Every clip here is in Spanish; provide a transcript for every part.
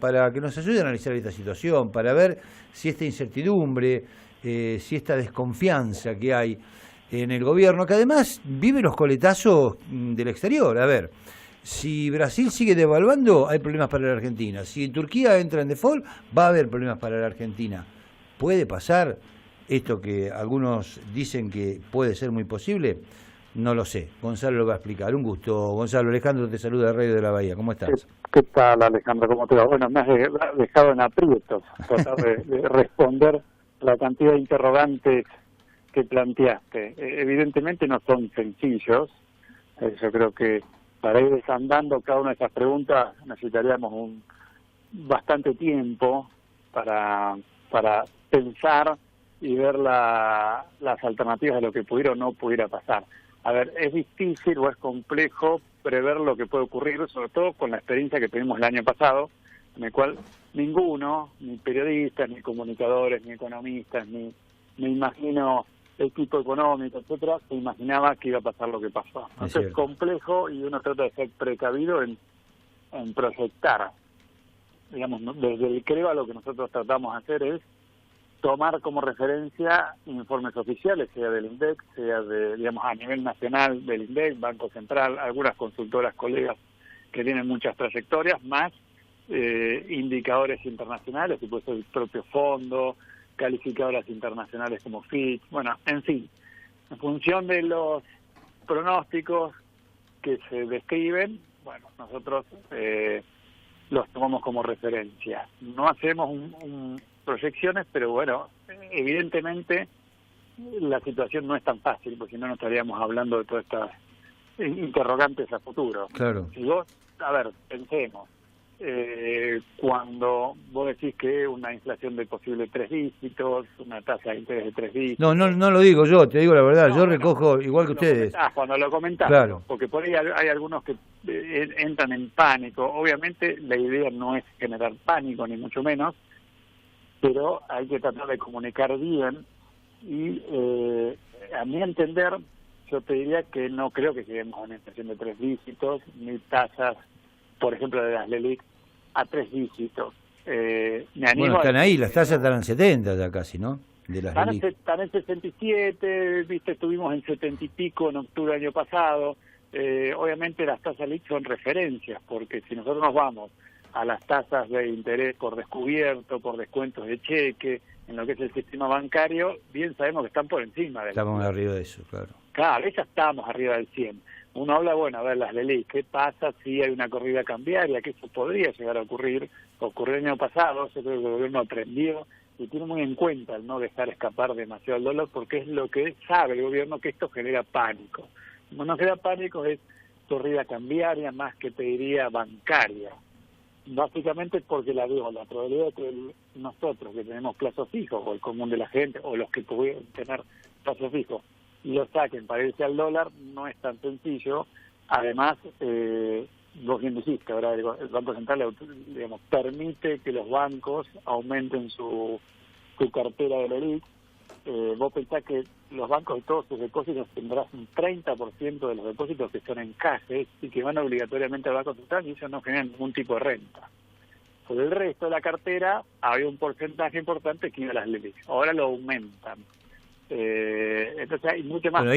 para que nos ayude a analizar esta situación, para ver si esta incertidumbre, si esta desconfianza que hay en el gobierno, que además vive los coletazos del exterior. A ver, si Brasil sigue devaluando, hay problemas para la Argentina. Si Turquía entra en default, va a haber problemas para la Argentina. ¿Puede pasar esto que algunos dicen que puede ser muy posible? No lo sé. Gonzalo lo va a explicar. Un gusto. Gonzalo, Alejandro te saluda de Radio de la Bahía. ¿Cómo estás? ¿Qué tal, Alejandro? ¿Cómo te va? Bueno, me has dejado en aprietos tratar de responder la cantidad de interrogantes que planteaste. Evidentemente no son sencillos. Yo creo que para ir desandando cada una de esas preguntas necesitaríamos bastante tiempo para pensar y ver las alternativas de lo que pudiera o no pudiera pasar. A ver, es difícil o es complejo prever lo que puede ocurrir, sobre todo con la experiencia que tuvimos el año pasado, en el cual ninguno, ni periodistas, ni comunicadores, ni economistas, ni me imagino equipo económico, etcétera, se imaginaba que iba a pasar lo que pasó. Entonces es complejo y uno trata de ser precavido en proyectar. Digamos, desde el CREVA lo que nosotros tratamos de hacer es tomar como referencia informes oficiales, sea del INDEC, sea de, digamos, a nivel nacional del INDEC, Banco Central, algunas consultoras, colegas que tienen muchas trayectorias, más indicadores internacionales, que puede ser el propio fondo, calificadoras internacionales como Fitch, bueno, en fin, en función de los pronósticos que se describen, bueno, nosotros los tomamos como referencia. No hacemos proyecciones, pero bueno, evidentemente la situación no es tan fácil, porque si no, no estaríamos hablando de todas estas interrogantes a futuro. Claro. Si vos, a ver, pensemos, cuando vos decís que una inflación de posible 3 dígitos, una tasa de interés de 3 dígitos... No lo digo yo, te digo la verdad, No, yo bueno, recojo igual que ustedes. Cuando lo comentás, claro. Porque por ahí hay algunos que entran en pánico. Obviamente la idea no es generar pánico, ni mucho menos, pero hay que tratar de comunicar bien y a mi entender yo te diría que no creo que lleguemos a una inflación de 3 dígitos ni tasas, por ejemplo, de las LELIQ a 3 dígitos. Me animo están ahí, las tasas están en 70 ya casi, ¿no? De las LELIQ. Están en 67, viste, estuvimos en 70 y pico en octubre del año pasado. Obviamente las tasas LELIQ son referencias, porque si nosotros nos vamos a las tasas de interés por descubierto, por descuentos de cheque, en lo que es el sistema bancario, bien sabemos que están por encima del... Estamos arriba de eso, claro. Claro, ya estamos arriba del 100. Uno habla, bueno, a ver, las LELIQ, ¿qué pasa si hay una corrida cambiaria? Que eso podría llegar a ocurrir. Ocurrió el año pasado, yo creo que el gobierno aprendió y tiene muy en cuenta el no dejar escapar demasiado el dólar, porque es lo que sabe el gobierno, que esto genera pánico. Como no genera pánico es corrida cambiaria más que, te diría, bancaria. Básicamente porque la probabilidad de que nosotros que tenemos plazos fijos, o el común de la gente, o los que pueden tener plazos fijos, lo saquen para irse al dólar, no es tan sencillo. Además, vos bien dijiste, ahora el Banco Central, digamos, permite que los bancos aumenten su cartera de LELIQ. Vos pensás que los bancos de todos sus depósitos tendrán un 30% de los depósitos que son en cajes y que van obligatoriamente al Banco Central y ellos no generan ningún tipo de renta. Por el resto de la cartera había un porcentaje importante que iba a las LELIQ. Ahora lo aumentan. Entonces hay mucho más. Bueno,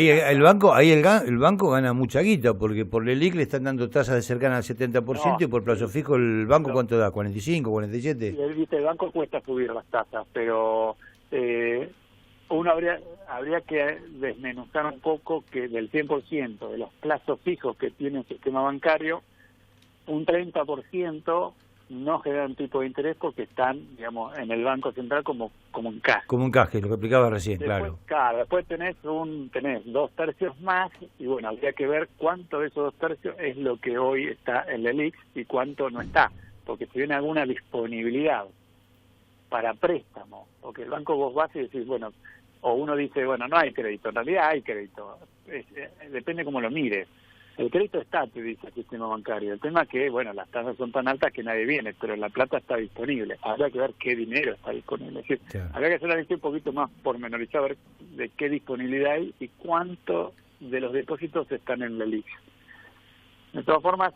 ahí el banco gana mucha guita, porque por LELIQ le están dando tasas de cercana al 70% y por plazo fijo el banco ¿cuánto da? ¿45, 47? El banco cuesta subir las tasas, pero uno habría que desmenuzar un poco que del 100% de los plazos fijos que tiene el sistema bancario, un 30% no generan tipo de interés porque están, digamos, en el Banco Central como en caje. Como un caje, lo que explicaba recién, después, claro. Después tenés 2/3 más y bueno, habría que ver cuánto de esos 2/3 es lo que hoy está en LELIQ y cuánto no está, porque si viene alguna disponibilidad para préstamo, porque el banco vos vas y decís, bueno, o uno dice, bueno, no hay crédito, en realidad hay crédito, depende cómo lo mires. El crédito está, te dice el sistema bancario. El tema es que, bueno, las tasas son tan altas que nadie viene, pero la plata está disponible. Habrá que ver qué dinero está disponible. Es decir, claro, habría que hacer un poquito más pormenorizado, ver de qué disponibilidad hay y cuánto de los depósitos están en LELIQ. De todas formas,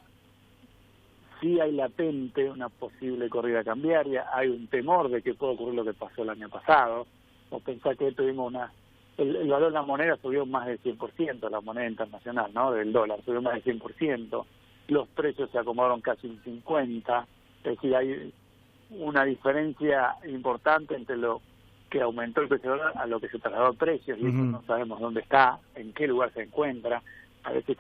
sí hay latente una posible corrida cambiaria, hay un temor de que pueda ocurrir lo que pasó el año pasado, o pensar que tuvimos el valor de la moneda subió más del 100%, la moneda internacional, ¿no?, del dólar, subió más del 100%, los precios se acomodaron casi un 50%, es decir, hay una diferencia importante entre lo que aumentó el precio del dólar a lo que se trasladó el precio, y eso no sabemos dónde está, en qué lugar se encuentra. A veces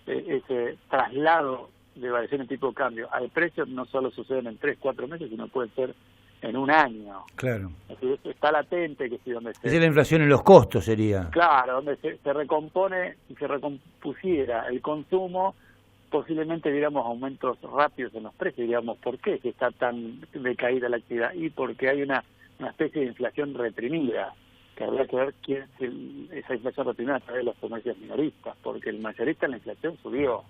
ese traslado de variación de tipo de cambio al precio no solo sucede en 3-4 meses, sino puede ser en un año. Claro. Es decir, está latente, que si donde Es la inflación en los costos, sería. Claro, donde se recompone y se recompusiera el consumo, posiblemente viéramos aumentos rápidos en los precios. Diríamos, ¿por qué si está tan decaída la actividad? Y porque hay una especie de inflación reprimida, que habría que ver quién es esa inflación reprimida a través de los comercios minoristas, porque el mayorista en la inflación subió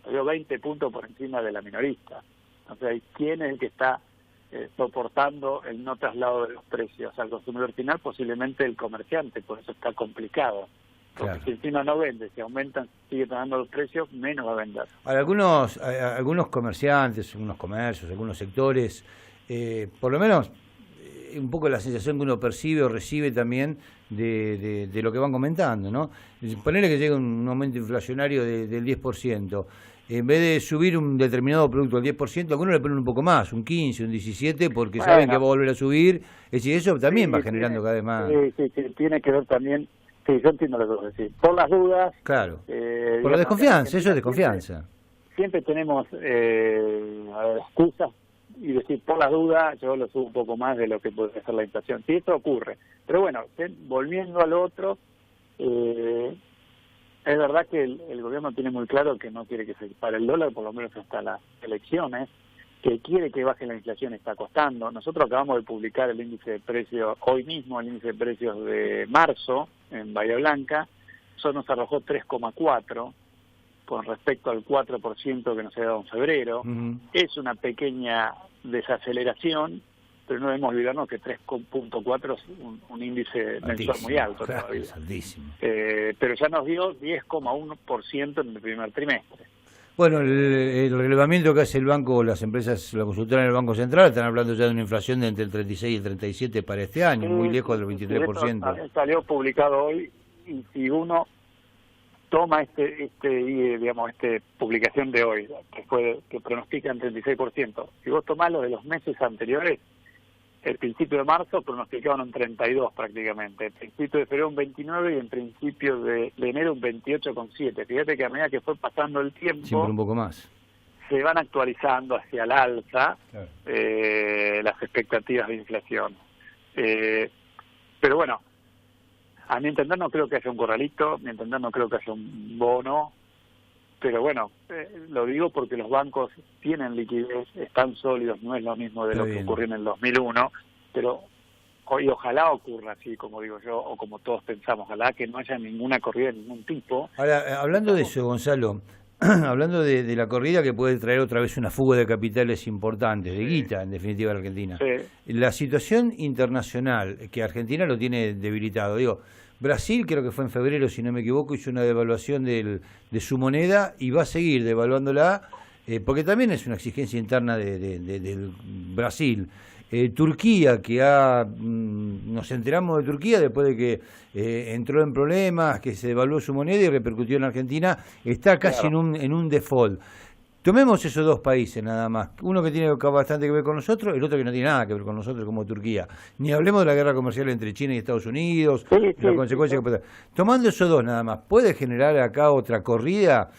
20 puntos por encima de la minorista. Entonces, ¿quién es el que está soportando el no traslado de los precios al consumidor final? Posiblemente el comerciante, por eso está complicado. Porque claro, si encima no vende, si aumentan, sigue pagando los precios, menos va a vender. Ahora, algunos comerciantes, algunos comercios, algunos sectores, por lo menos un poco la sensación que uno percibe o recibe también de lo que van comentando, ¿no? Ponerle que llegue un aumento inflacionario del 10%. En vez de subir un determinado producto al 10%, algunos le ponen un poco más, un 15, un 17, porque saben que va a volver a subir. Es decir, eso también va generando cada vez más. Sí, tiene que ver también. Sí, yo entiendo lo que vos decís. Por las dudas. Claro. Por la desconfianza, eso es desconfianza. Siempre tenemos excusas y decir, por las dudas, yo lo subo un poco más de lo que puede ser la inflación. Sí, eso ocurre. Pero bueno, volviendo al otro, es verdad que el gobierno tiene muy claro que no quiere que se dispare el dólar, por lo menos hasta las elecciones, que quiere que baje la inflación, está costando. Nosotros acabamos de publicar el índice de precios, hoy mismo el índice de precios de marzo en Bahía Blanca, eso nos arrojó 3,4 con respecto al 4% que nos había dado en febrero. Es una pequeña desaceleración, pero no debemos olvidarnos que 3,4 es un índice mensual muy alto, claro, todavía. Es altísimo. Pero ya nos dio 10,1% en el primer trimestre. Bueno, el relevamiento que hace el banco, las empresas, la consultora en el Banco Central, están hablando ya de una inflación de entre el 36 y el 37 para este año, muy lejos del 23%. Salió publicado hoy, y si uno toma digamos, publicación de hoy, que pronostica en 36%, si vos tomás lo de los meses anteriores, el principio de marzo pronosticaban un 32 prácticamente, el principio de febrero un 29 y el principio de enero un 28,7. Fíjate que a medida que fue pasando el tiempo, siempre un poco más, se van actualizando hacia el alza, claro, las expectativas de inflación. Pero bueno, a mi entender no creo que haya un corralito, a mi entender no creo que haya un bono, pero bueno, lo digo porque los bancos tienen liquidez, están sólidos, no es lo mismo de lo que ocurrió en el 2001, pero hoy ojalá ocurra así, como digo yo, o como todos pensamos, ojalá que no haya ninguna corrida de ningún tipo. Ahora, hablando de eso, Gonzalo, hablando de la corrida que puede traer otra vez una fuga de capitales importantes, de guita, en definitiva, a la Argentina. Sí. La situación internacional, que Argentina lo tiene debilitado, digo, Brasil, creo que fue en febrero, si no me equivoco, hizo una devaluación de su moneda y va a seguir devaluándola, porque también es una exigencia interna del Brasil. Turquía, que nos enteramos de Turquía después de que entró en problemas, que se devaluó su moneda y repercutió en Argentina, está casi en un default. Tomemos esos dos países nada más, uno que tiene bastante que ver con nosotros, el otro que no tiene nada que ver con nosotros, como Turquía. Ni hablemos de la guerra comercial entre China y Estados Unidos, la consecuencia que puede tener. Tomando esos dos nada más, ¿puede generar acá otra corrida,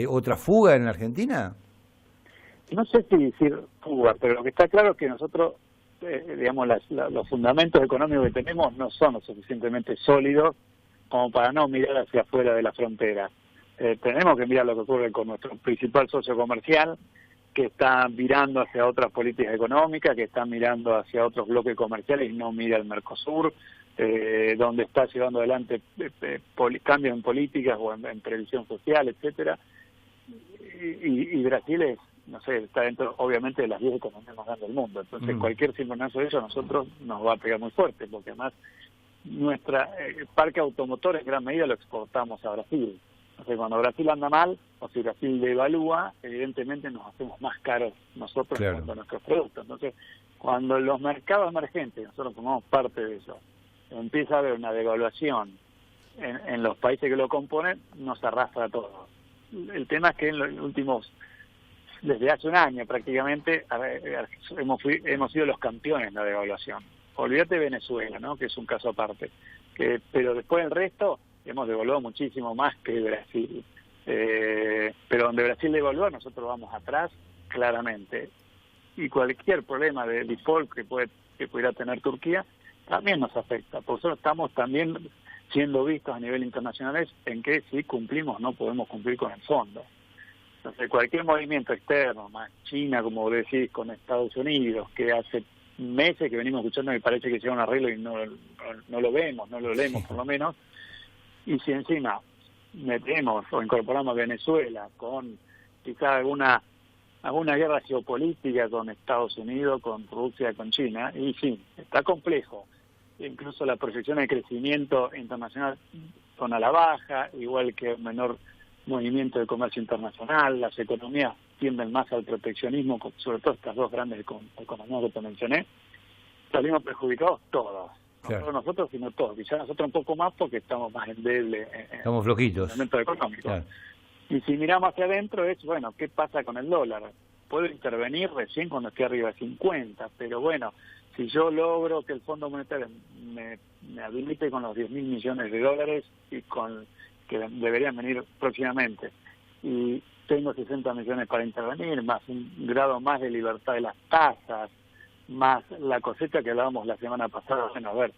otra fuga en la Argentina? No sé si decir fuga, pero lo que está claro es que nosotros, digamos, los fundamentos económicos que tenemos no son lo suficientemente sólidos como para no mirar hacia afuera de la frontera. Tenemos que mirar lo que ocurre con nuestro principal socio comercial, que está mirando hacia otras políticas económicas, que está mirando hacia otros bloques comerciales y no mira al Mercosur, donde está llevando adelante cambios en políticas o en previsión social, etcétera. Y Brasil es, no sé, está dentro, obviamente, de las 10 economías más grandes del mundo. Entonces, cualquier circunstancia de eso a nosotros nos va a pegar muy fuerte, porque además nuestra parque automotor en gran medida lo exportamos a Brasil. Entonces, cuando Brasil anda mal, o si Brasil devalúa, evidentemente nos hacemos más caros nosotros Claro. con nuestros productos. Entonces, cuando los mercados emergentes, nosotros formamos parte de eso, empieza a haber una devaluación en los países que lo componen, nos arrastra a todos. El tema es que en los últimos, desde hace un año prácticamente, hemos sido los campeones en la devaluación. Olvídate de Venezuela, ¿no?, que es un caso aparte. Pero después el resto hemos devaluado muchísimo más que Brasil. Pero donde Brasil devaluó, nosotros vamos atrás, claramente. Y cualquier problema de default que pudiera tener Turquía también nos afecta. Por eso estamos también siendo vistos a nivel internacional en que si cumplimos no podemos cumplir con el fondo. Entonces, cualquier movimiento externo, más China, como decís, con Estados Unidos, que hace meses que venimos escuchando y parece que llega un arreglo y no lo vemos, no lo leemos por lo menos, y si encima metemos o incorporamos a Venezuela con quizás alguna guerra geopolítica con Estados Unidos, con Rusia, con China, y sí, está complejo. Incluso las proyecciones de crecimiento internacional son a la baja, igual que menor movimiento de comercio internacional, las economías tienden más al proteccionismo, sobre todo estas dos grandes economías que te mencioné, salimos perjudicados todos. No Claro. solo nosotros, sino todos. Quizás nosotros un poco más porque estamos más endebles Estamos flojitos. en el momento económico. Claro. Y si miramos hacia adentro es, bueno, ¿qué pasa con el dólar? Puedo intervenir recién cuando esté arriba de 50, pero bueno, si yo logro que el Fondo Monetario me habilite con los 10.000 millones de dólares y con que deberían venir próximamente, y tengo 60 millones para intervenir, más un grado más de libertad de las tasas, más la cosecha que hablábamos la semana pasada, bueno, a ver,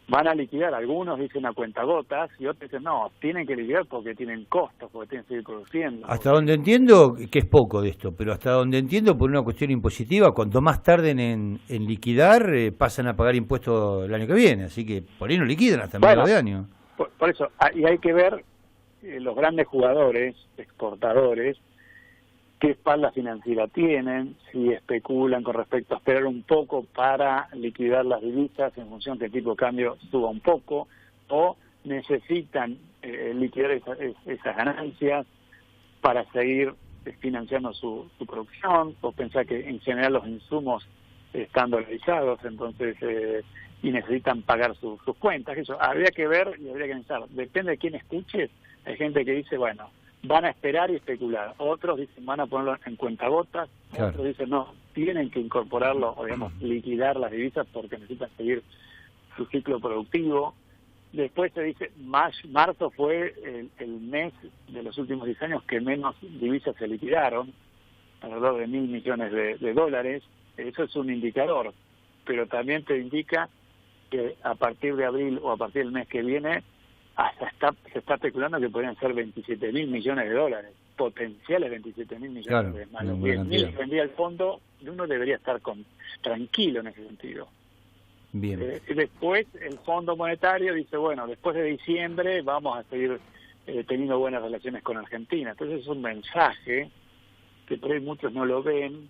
van a liquidar, algunos dicen a cuentagotas y otros dicen no, tienen que liquidar porque tienen costos, porque tienen que seguir produciendo. Hasta donde entiendo, que es poco de esto, pero hasta donde entiendo, por una cuestión impositiva, cuanto más tarden en liquidar, pasan a pagar impuestos el año que viene, así que por ahí no liquidan hasta el medio de año. Por eso, y hay que ver los grandes jugadores, exportadores, qué espalda financiera tienen, si especulan con respecto a esperar un poco para liquidar las divisas en función que el tipo de cambio suba un poco, o necesitan liquidar esas ganancias para seguir financiando su producción, o pensar que en general los insumos están dolarizados, entonces y necesitan pagar sus cuentas. Eso habría que ver y habría que pensar. Depende de quién escuches. Hay gente que dice, bueno, van a esperar y especular. Otros dicen, van a ponerlo en cuentagotas. Claro. Otros dicen, no, tienen que incorporarlo, o digamos, liquidar las divisas porque necesitan seguir su ciclo productivo. Después se dice, marzo fue el mes de los últimos 10 años que menos divisas se liquidaron, alrededor de 1.000 millones de dólares. Eso es un indicador, pero también te indica que a partir de abril o a partir del mes que viene se está especulando que podrían ser 27.000 millones de dólares, potenciales 27.000 millones claro, de más los 10.000 que vendría el fondo, uno debería estar tranquilo en ese sentido. Bien. Después el Fondo Monetario dice, bueno, después de diciembre vamos a seguir teniendo buenas relaciones con Argentina. Entonces es un mensaje que por ahí muchos no lo ven,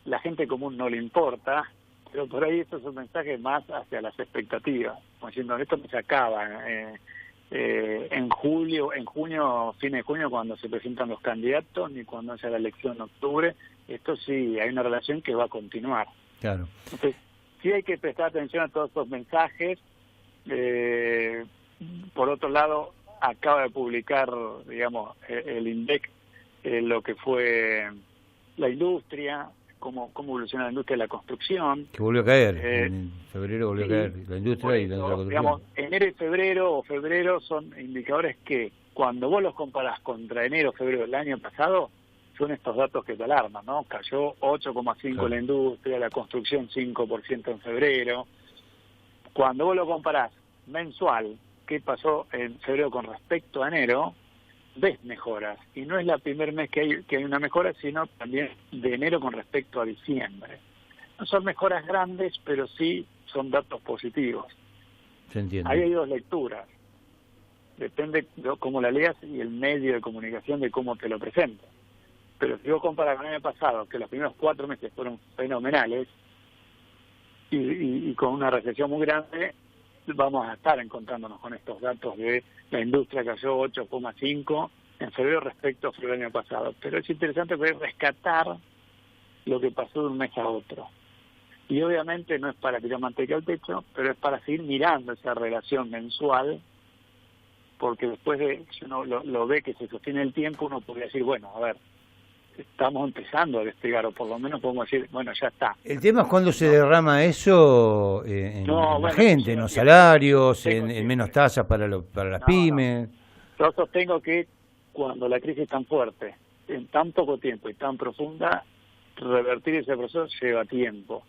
la gente común no le importa, pero por ahí esto es un mensaje más hacia las expectativas, como diciendo, esto no se acaba en junio, fin de junio, cuando se presentan los candidatos, ni cuando haya la elección en octubre. Esto sí, hay una relación que va a continuar. Claro. Entonces, sí hay que prestar atención a todos estos mensajes. Por otro lado, acaba de publicar, digamos, el INDEC, lo que fue la industria, cómo evoluciona la industria de la construcción. Que volvió a caer, en febrero volvió a caer la industria y la construcción. Digamos, enero y febrero son indicadores que cuando vos los comparás contra enero o febrero del año pasado, son estos datos que te alarman, ¿no? Cayó 8,5 claro. La industria, la construcción 5% en febrero. Cuando vos lo comparás mensual, qué pasó en febrero con respecto a enero, ves mejoras, y no es la primer mes que hay una mejora, sino también de enero con respecto a diciembre. No son mejoras grandes, pero sí son datos positivos. Se entiende. Ahí hay dos lecturas, depende de cómo la leas y el medio de comunicación de cómo te lo presenta. Pero si vos comparas con el año pasado, que los primeros 4 meses fueron fenomenales y con una recesión muy grande, vamos a estar encontrándonos con estos datos de la industria cayó 8,5 en febrero respecto a febrero del año pasado. Pero es interesante poder rescatar lo que pasó de un mes a otro. Y obviamente no es para tirar manteca al techo, pero es para seguir mirando esa relación mensual, porque después de, si uno lo ve que se sostiene el tiempo, uno podría decir, bueno, a ver, estamos empezando a despegar, o por lo menos podemos decir, bueno, ya está. El tema es cuando se derrama eso en la gente, en los salarios, en menos tasas para las pymes. Yo sostengo que cuando la crisis es tan fuerte, en tan poco tiempo y tan profunda, revertir ese proceso lleva tiempo.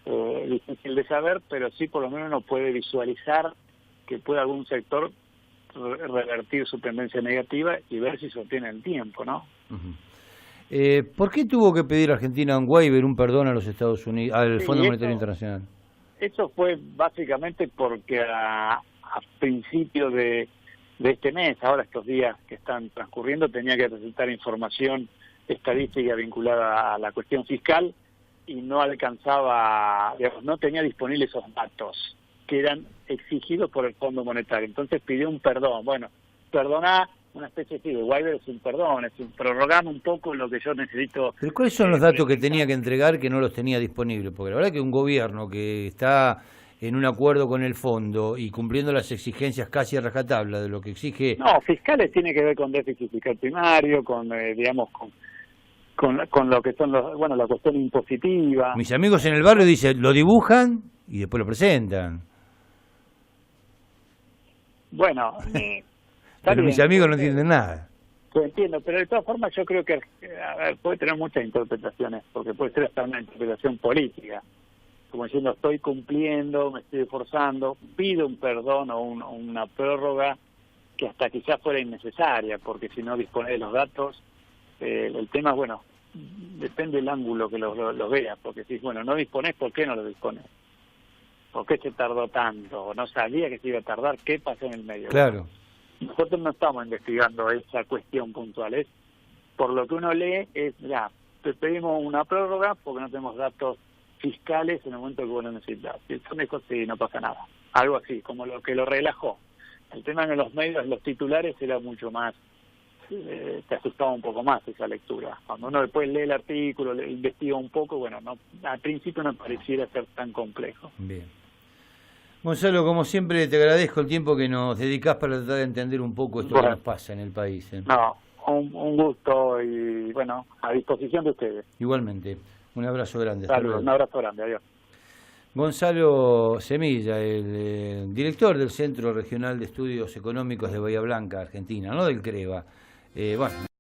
Difícil de saber, pero sí por lo menos uno puede visualizar que puede algún sector revertir su tendencia negativa y ver si sostiene el tiempo, ¿no? ¿Por qué tuvo que pedir Argentina un waiver, un perdón a los Estados Unidos, al Fondo Monetario Internacional? Eso fue básicamente porque a principio de este mes, ahora estos días que están transcurriendo, tenía que presentar información estadística vinculada a la cuestión fiscal y no alcanzaba, digamos, no tenía disponibles esos datos que eran exigidos por el Fondo Monetario. Entonces pidió un perdón. Bueno, perdoná, una especie de waiver es un perdón, es un prorrogar un poco lo que yo necesito. ¿Pero cuáles son los datos que tenía que entregar que no los tenía disponibles? Porque la verdad que un gobierno que está en un acuerdo con el fondo y cumpliendo las exigencias casi a rajatabla de lo que exige... No, fiscales tiene que ver con déficit fiscal primario, con, digamos, con lo que son la cuestión impositiva. Mis amigos en el barrio dicen, lo dibujan y después lo presentan. Bueno, pero mis amigos no entienden nada. Lo entiendo, pero de todas formas yo creo que puede tener muchas interpretaciones, porque puede ser hasta una interpretación política, como diciendo estoy cumpliendo, me estoy esforzando, pido un perdón o una prórroga que hasta quizás fuera innecesaria, porque si no dispone de los datos, el tema, bueno, depende del ángulo que los veas, porque si bueno, no disponés, ¿por qué no lo disponés? ¿Por qué se tardó tanto? ¿No sabía que se iba a tardar? ¿Qué pasó en el medio? Claro. Nosotros no estamos investigando esa cuestión puntual, es por lo que uno lee, es ya, te pedimos una prórroga porque no tenemos datos fiscales en el momento que vos lo necesitas. Y eso me dijo, sí, no pasa nada. Algo así, como lo que lo relajó. El tema en los medios, los titulares, era mucho más, te asustaba un poco más esa lectura. Cuando uno después lee el artículo, investiga un poco, bueno, no, al principio no pareciera ser tan complejo. Bien. Gonzalo, como siempre, te agradezco el tiempo que nos dedicás para tratar de entender un poco esto que nos pasa en el país. No, un gusto y, bueno, a disposición de ustedes. Igualmente. Un abrazo grande. Saludos, un abrazo grande. Adiós. Gonzalo Semilla, el director del Centro Regional de Estudios Económicos de Bahía Blanca, Argentina, no del CREVA. Bueno.